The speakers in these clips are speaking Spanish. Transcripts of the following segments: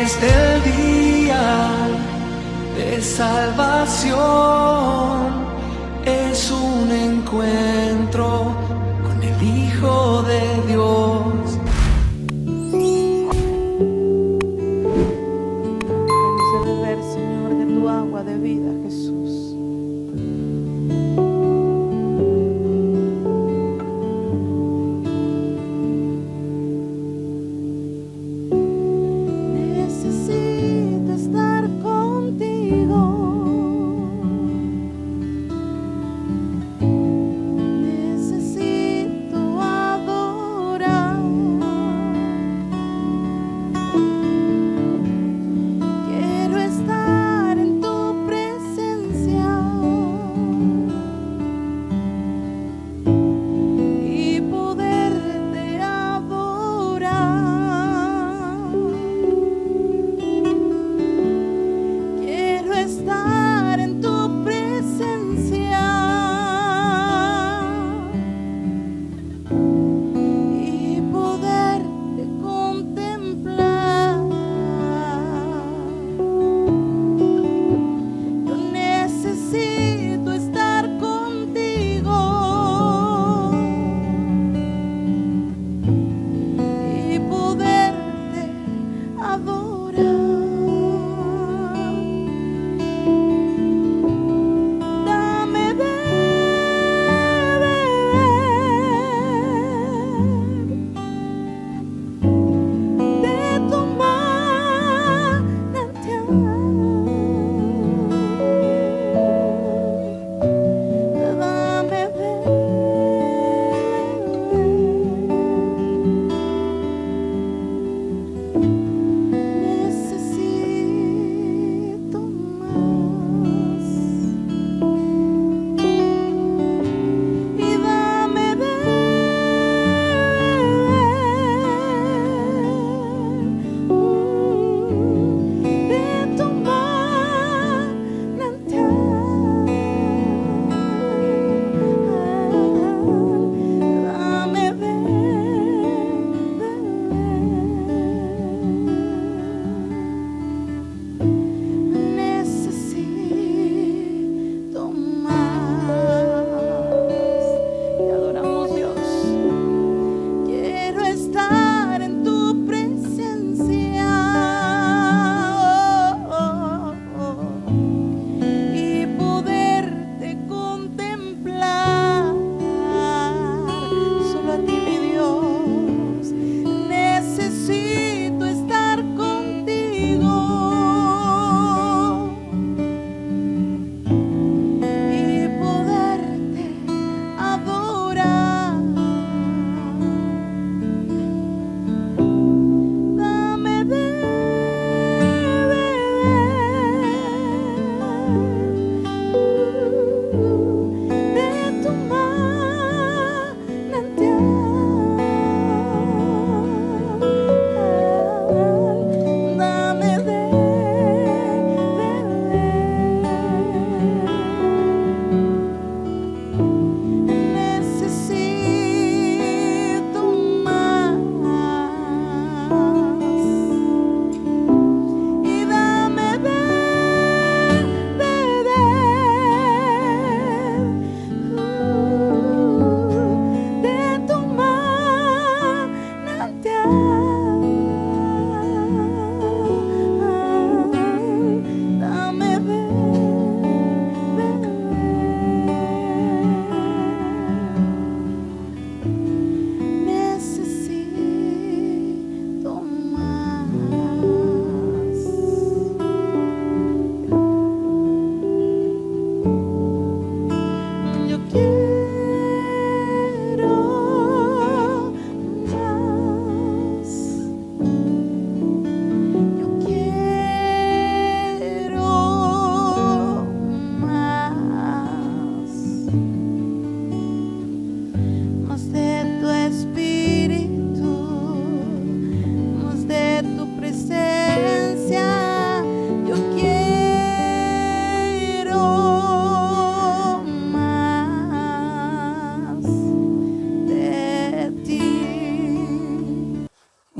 es el día de salvación, es un encuentro con el Hijo de Dios. Vamos a beber, Señor, de tu agua de vida, Jesús. Necesito estar contigo.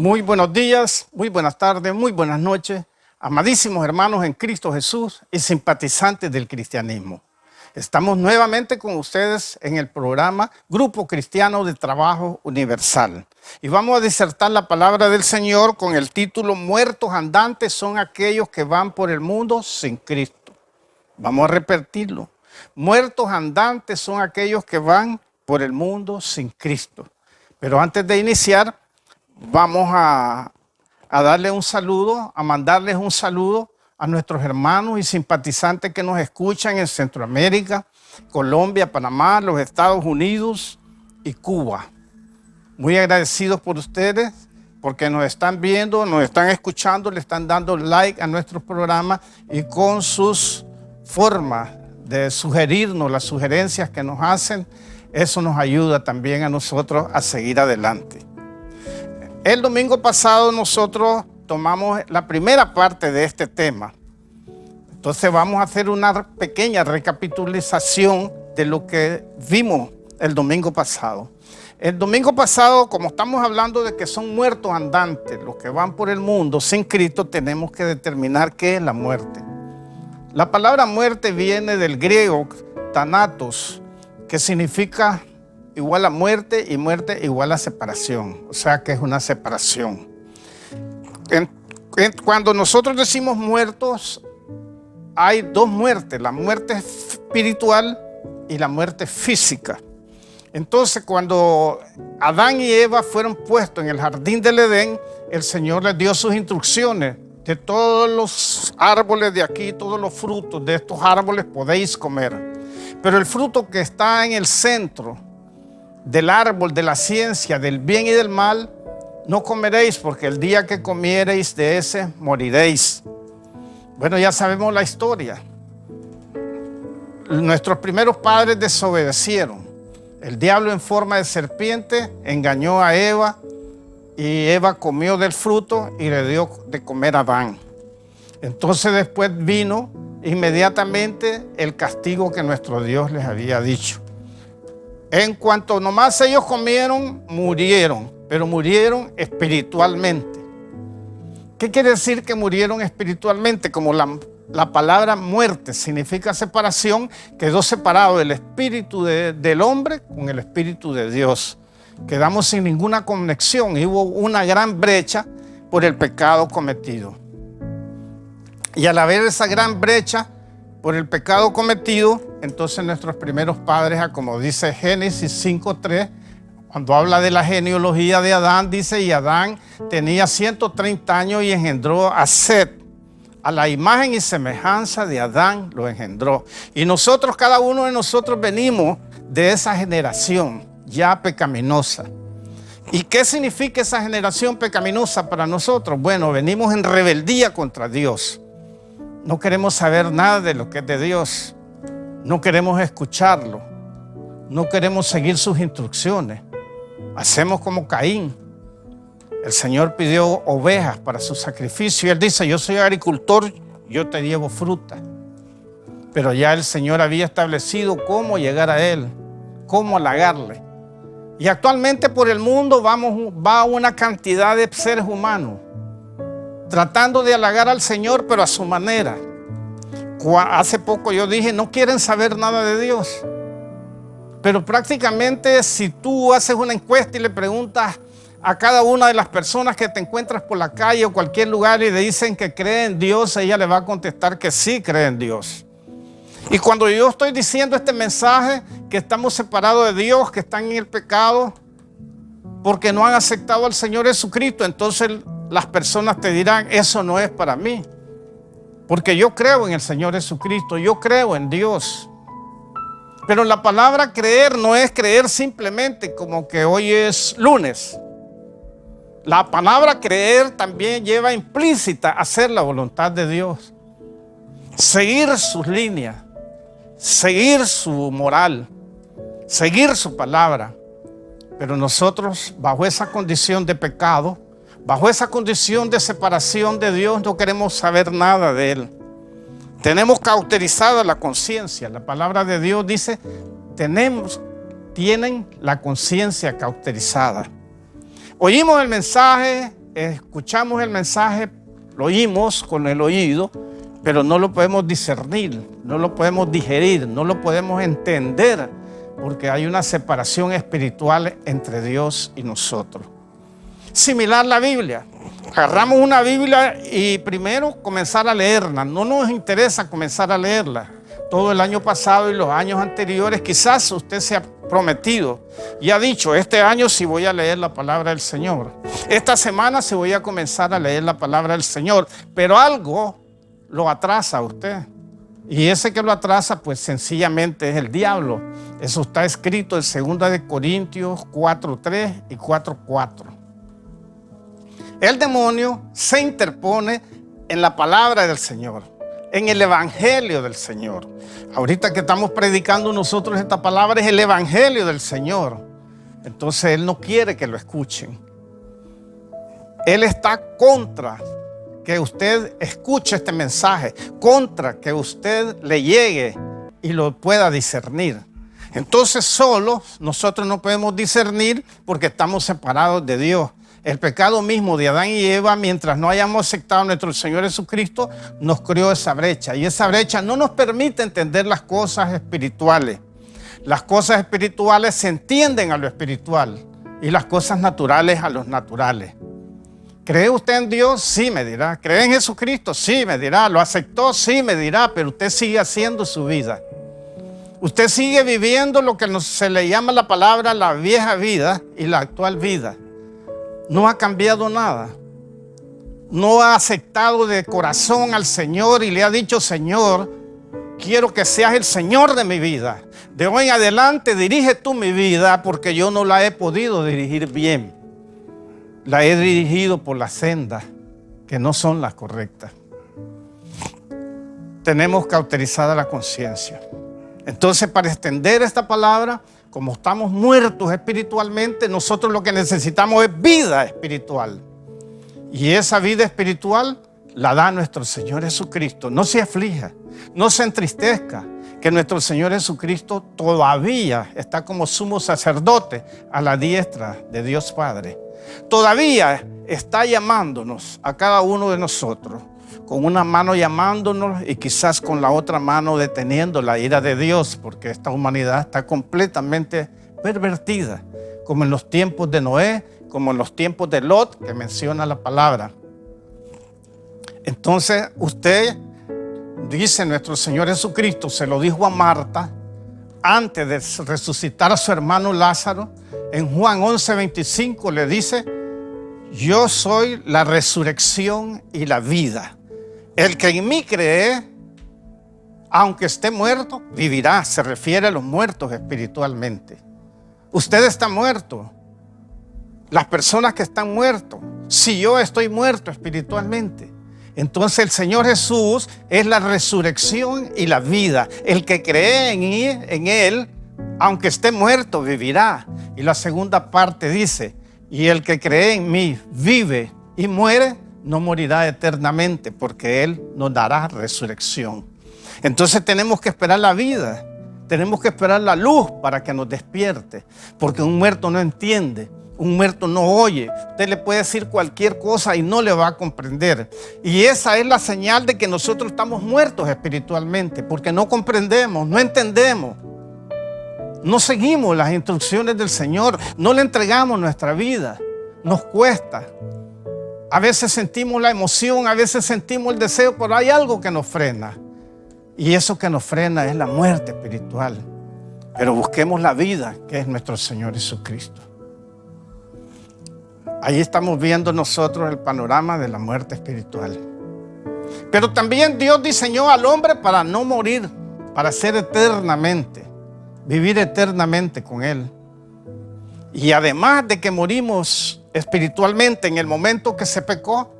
Muy buenos días, muy buenas tardes, muy buenas noches, amadísimos hermanos en Cristo Jesús y simpatizantes del cristianismo. Estamos nuevamente con ustedes en el programa Grupo Cristiano de Trabajo Universal. Y vamos a disertar la palabra del Señor con el título Muertos andantes son aquellos que van por el mundo sin Cristo. Vamos a repetirlo. Muertos andantes son aquellos que van por el mundo sin Cristo. Pero antes de iniciar, vamos a darle un saludo, a mandarles un saludo a nuestros hermanos y simpatizantes que nos escuchan en Centroamérica, Colombia, Panamá, los Estados Unidos y Cuba. Muy agradecidos por ustedes porque nos están viendo, nos están escuchando, le están dando like a nuestro programa y con sus formas de sugerirnos, las sugerencias que nos hacen, eso nos ayuda también a nosotros a seguir adelante. El domingo pasado nosotros tomamos la primera parte de este tema. Entonces vamos a hacer una pequeña recapitulación de lo que vimos el domingo pasado. El domingo pasado, como estamos hablando de que son muertos andantes, los que van por el mundo sin Cristo, tenemos que determinar qué es la muerte. La palabra muerte viene del griego thanatos, que significa igual a muerte y muerte igual a separación, o sea que es una separación. Cuando nosotros decimos muertos, hay dos muertes, la muerte espiritual y la muerte física. Entonces, cuando Adán y Eva fueron puestos en el jardín del Edén, el Señor les dio sus instrucciones. De todos los árboles de aquí, todos los frutos de estos árboles podéis comer. Pero el fruto que está en el centro del árbol de la ciencia, del bien y del mal, no comeréis, porque el día que comiereis de ese, moriréis. Bueno, ya sabemos la historia. Nuestros primeros padres desobedecieron. El diablo en forma de serpiente engañó a Eva y Eva comió del fruto y le dio de comer a Adán. Entonces después vino inmediatamente el castigo que nuestro Dios les había dicho. En cuanto nomás ellos comieron, murieron, pero murieron espiritualmente. ¿Qué quiere decir que murieron espiritualmente? Como la palabra muerte significa separación, quedó separado el espíritu del hombre con el espíritu de Dios. Quedamos sin ninguna conexión y hubo una gran brecha por el pecado cometido. Y al haber esa gran brecha por el pecado cometido, entonces nuestros primeros padres, como dice Génesis 5:3, cuando habla de la genealogía de Adán, dice, y Adán tenía 130 años y engendró a Set. A la imagen y semejanza de Adán lo engendró. Y nosotros, cada uno de nosotros venimos de esa generación ya pecaminosa. ¿Y qué significa esa generación pecaminosa para nosotros? Bueno, venimos en rebeldía contra Dios. No queremos saber nada de lo que es de Dios. No queremos escucharlo. No queremos seguir sus instrucciones. Hacemos como Caín. El Señor pidió ovejas para su sacrificio y él dice, yo soy agricultor, yo te llevo fruta. Pero ya el Señor había establecido cómo llegar a él, cómo halagarle. Y actualmente por el mundo va una cantidad de seres humanos tratando de halagar al Señor, pero a su manera. Hace poco yo dije, no quieren saber nada de Dios. Pero prácticamente si tú haces una encuesta y le preguntas a cada una de las personas que te encuentras por la calle o cualquier lugar y le dicen que cree en Dios, ella le va a contestar que sí cree en Dios. Y cuando yo estoy diciendo este mensaje, que estamos separados de Dios, que están en el pecado, porque no han aceptado al Señor Jesucristo, entonces las personas te dirán, eso no es para mí. Porque yo creo en el Señor Jesucristo, yo creo en Dios. Pero la palabra creer no es creer simplemente como que hoy es lunes. La palabra creer también lleva implícita hacer la voluntad de Dios. Seguir sus líneas, seguir su moral, seguir su palabra. Pero nosotros, bajo esa condición de pecado, bajo esa condición de separación de Dios, no queremos saber nada de Él. Tenemos cauterizada la conciencia. La palabra de Dios dice, tienen la conciencia cauterizada. Oímos el mensaje escuchamos el mensaje, lo oímos con el oído, pero no lo podemos discernir, no lo podemos digerir, no lo podemos entender, porque hay una separación espiritual entre Dios y nosotros. Similar la Biblia. Agarramos una Biblia y primero comenzar a leerla. No nos interesa comenzar a leerla. Todo el año pasado y los años anteriores, quizás usted se ha prometido y ha dicho, este año sí voy a leer la palabra del Señor. Esta semana sí voy a comenzar a leer la palabra del Señor. Pero algo lo atrasa a usted. Y ese que lo atrasa, pues sencillamente es el diablo. Eso está escrito en 2 Corintios 4:3 y 4:4. El demonio se interpone en la palabra del Señor, en el evangelio del Señor. Ahorita que estamos predicando nosotros esta palabra es el evangelio del Señor. Entonces Él no quiere que lo escuchen. Él está contra que usted escuche este mensaje, contra que usted le llegue y lo pueda discernir. Entonces solo nosotros no podemos discernir porque estamos separados de Dios. El pecado mismo de Adán y Eva, mientras no hayamos aceptado a nuestro Señor Jesucristo, nos creó esa brecha. Y esa brecha no nos permite entender las cosas espirituales. Las cosas espirituales se entienden a lo espiritual y las cosas naturales a los naturales. ¿Cree usted en Dios? Sí, me dirá. ¿Cree en Jesucristo? Sí, me dirá. ¿Lo aceptó? Sí, me dirá. Pero usted sigue haciendo su vida. Usted sigue viviendo lo que se le llama la palabra la vieja vida y la actual vida. No ha cambiado nada. No ha aceptado de corazón al Señor y le ha dicho, Señor, quiero que seas el Señor de mi vida. De hoy en adelante dirige tú mi vida porque yo no la he podido dirigir bien. La he dirigido por las sendas que no son las correctas. Tenemos cauterizada la conciencia. Entonces, para extender esta palabra, como estamos muertos espiritualmente, nosotros lo que necesitamos es vida espiritual. Y esa vida espiritual la da nuestro Señor Jesucristo. No se aflija, no se entristezca, que nuestro Señor Jesucristo todavía está como sumo sacerdote a la diestra de Dios Padre. Todavía está llamándonos a cada uno de nosotros, con una mano llamándonos y quizás con la otra mano deteniendo la ira de Dios, porque esta humanidad está completamente pervertida, como en los tiempos de Noé, como en los tiempos de Lot, que menciona la palabra. Entonces usted, dice nuestro Señor Jesucristo, se lo dijo a Marta antes de resucitar a su hermano Lázaro. En Juan 11:25 le dice, yo soy la resurrección y la vida. El que en mí cree, aunque esté muerto, vivirá. Se refiere a los muertos espiritualmente. Usted está muerto. Las personas que están muertos. Si yo estoy muerto espiritualmente, entonces el Señor Jesús es la resurrección y la vida. El que cree en Él, aunque esté muerto, vivirá. Y la segunda parte dice, y el que cree en mí vive y muere, no morirá eternamente, porque Él nos dará resurrección. Entonces tenemos que esperar la vida, tenemos que esperar la luz para que nos despierte, porque un muerto no entiende, un muerto no oye. Usted le puede decir cualquier cosa y no le va a comprender. Y esa es la señal de que nosotros estamos muertos espiritualmente, porque no comprendemos, no entendemos. No seguimos las instrucciones del Señor, no le entregamos nuestra vida, nos cuesta. A veces sentimos la emoción, a veces sentimos el deseo, pero hay algo que nos frena. Y eso que nos frena es la muerte espiritual. Pero busquemos la vida, que es nuestro Señor Jesucristo. Ahí estamos viendo nosotros el panorama de la muerte espiritual. Pero también Dios diseñó al hombre para no morir, para ser eternamente, vivir eternamente con Él. Y además de que morimos espiritualmente en el momento que se pecó,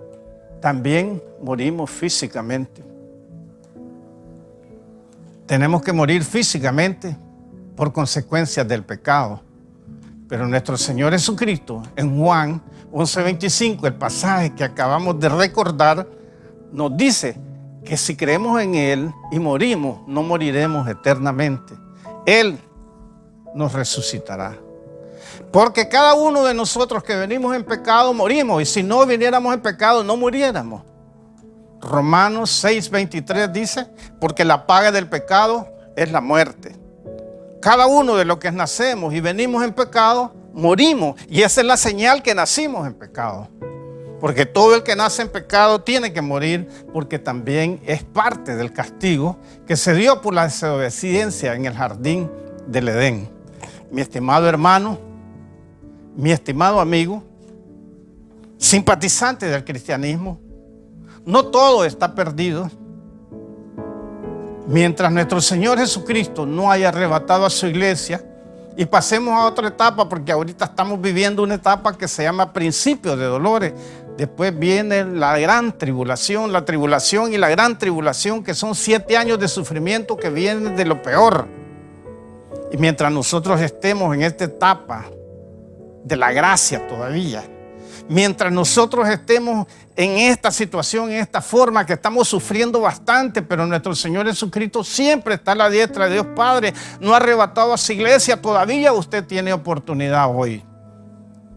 también morimos físicamente. Tenemos que morir físicamente por consecuencias del pecado. Pero nuestro Señor Jesucristo, en Juan 11:25, el pasaje que acabamos de recordar, nos dice que si creemos en Él y morimos, no moriremos eternamente. Él nos resucitará. Porque cada uno de nosotros que venimos en pecado morimos, y si no viniéramos en pecado no muriéramos. Romanos 6:23 dice, porque la paga del pecado es la muerte. Cada uno de los que nacemos y venimos en pecado, morimos. Y esa es la señal que nacimos en pecado. Porque todo el que nace en pecado tiene que morir, porque también es parte del castigo que se dio por la desobediencia en el jardín del Edén. Mi estimado hermano, mi estimado amigo, simpatizante del cristianismo, no todo está perdido. Mientras nuestro Señor Jesucristo no haya arrebatado a su iglesia y pasemos a otra etapa, porque ahorita estamos viviendo una etapa que se llama principio de dolores. Después viene la gran tribulación, la tribulación y la gran tribulación, que son 7 años de sufrimiento que vienen de lo peor. Y mientras nosotros estemos en esta etapa de la gracia todavía, mientras nosotros estemos en esta situación, en esta forma que estamos sufriendo bastante, pero nuestro Señor Jesucristo siempre está a la diestra de Dios Padre, no ha arrebatado a su iglesia, todavía usted tiene oportunidad hoy.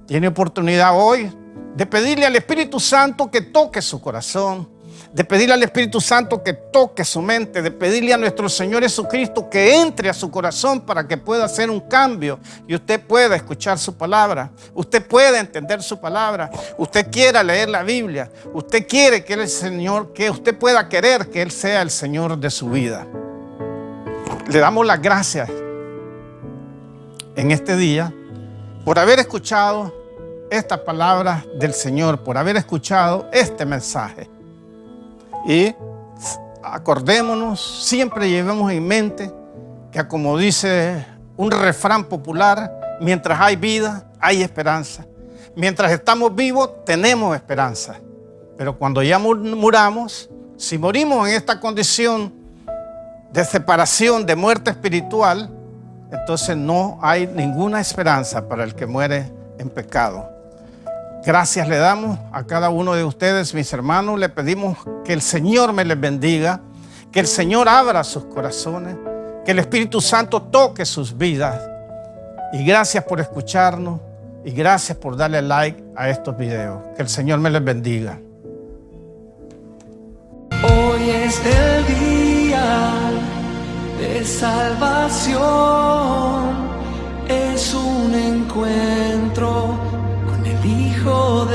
Tiene oportunidad hoy de pedirle al Espíritu Santo que toque su corazón, de pedirle al Espíritu Santo que toque su mente, de pedirle a nuestro Señor Jesucristo que entre a su corazón para que pueda hacer un cambio y usted pueda escuchar su palabra, usted pueda entender su palabra, usted quiera leer la Biblia, usted quiere que el Señor, que usted pueda querer que Él sea el Señor de su vida. Le damos las gracias en este día por haber escuchado esta palabra del Señor, por haber escuchado este mensaje. Y acordémonos, siempre llevemos en mente que, como dice un refrán popular, mientras hay vida, hay esperanza. Mientras estamos vivos, tenemos esperanza. Pero cuando ya muramos, si morimos en esta condición de separación, de muerte espiritual, entonces no hay ninguna esperanza para el que muere en pecado. Gracias le damos a cada uno de ustedes, mis hermanos. Le pedimos que el Señor me les bendiga, que el Señor abra sus corazones, que el Espíritu Santo toque sus vidas. Y gracias por escucharnos y gracias por darle like a estos videos. Que el Señor me les bendiga. Hoy es el día de salvación, es un encuentro con el Hijo